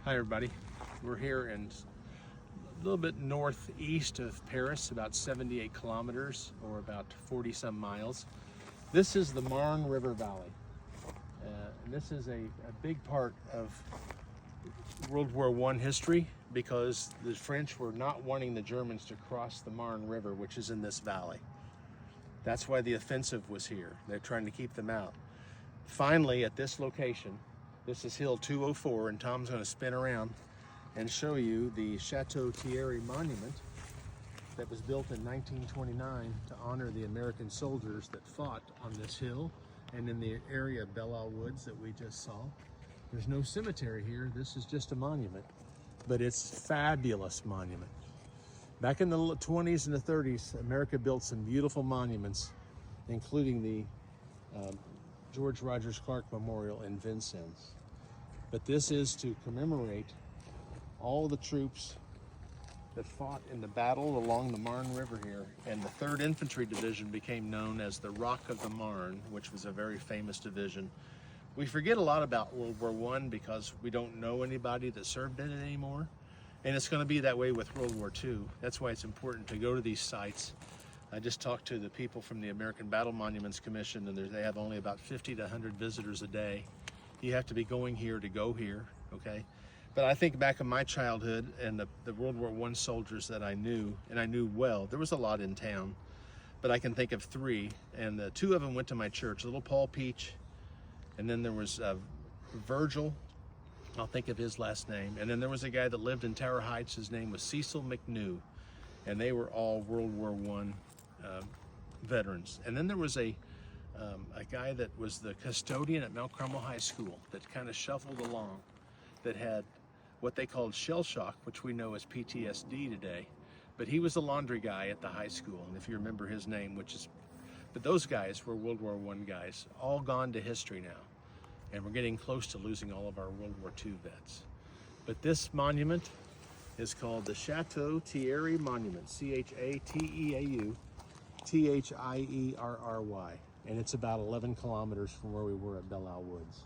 Hi everybody, we're here in a little bit northeast of Paris, about 78 kilometers or about 40 some miles. This is the Marne River Valley. And this is a big part of World War I history because the French were not wanting the Germans to cross the Marne River, which is in this valley. That's why the offensive was here. They're trying to keep them out. Finally, at this location, this is Hill 204, and Tom's going to spin around and show you the Chateau-Thierry Monument that was built in 1929 to honor the American soldiers that fought on this hill and in the area of Belle Isle Woods that we just saw. There's no cemetery here. This is just a monument, but it's a fabulous monument. Back in the 20s and the 30s, America built some beautiful monuments, including the George Rogers Clark Memorial in Vincennes. But this is to commemorate all the troops that fought in the battle along the Marne River here. And the 3rd Infantry Division became known as the Rock of the Marne, which was a very famous division. We forget a lot about World War I because we don't know anybody that served in it anymore. And it's going to be that way with World War II. That's why it's important to go to these sites. I just talked to the people from the American Battle Monuments Commission, and they have only about 50 to 100 visitors a day. You have to be going here to go here, okay? But I think back in my childhood and the World War I soldiers that I knew, and I knew well, there was a lot in town, but I can think of 3, and 2 of them went to my church, little Paul Peach, and then there was Virgil, I'll think of his last name, and then there was a guy that lived in Tower Heights, his name was Cecil McNew, and they were all World War I veterans. And then there was a guy that was the custodian at Mount Carmel High School that kind of shuffled along, that had what they called shell shock, which we know as PTSD today. But he was a laundry guy at the high school, and if you remember his name, but those guys were World War I guys, all gone to history now. And we're getting close to losing all of our World War II vets. But this monument is called the Chateau-Thierry Monument, Chateau Thierry, and it's about 11 kilometers from where we were at Belle Isle Woods.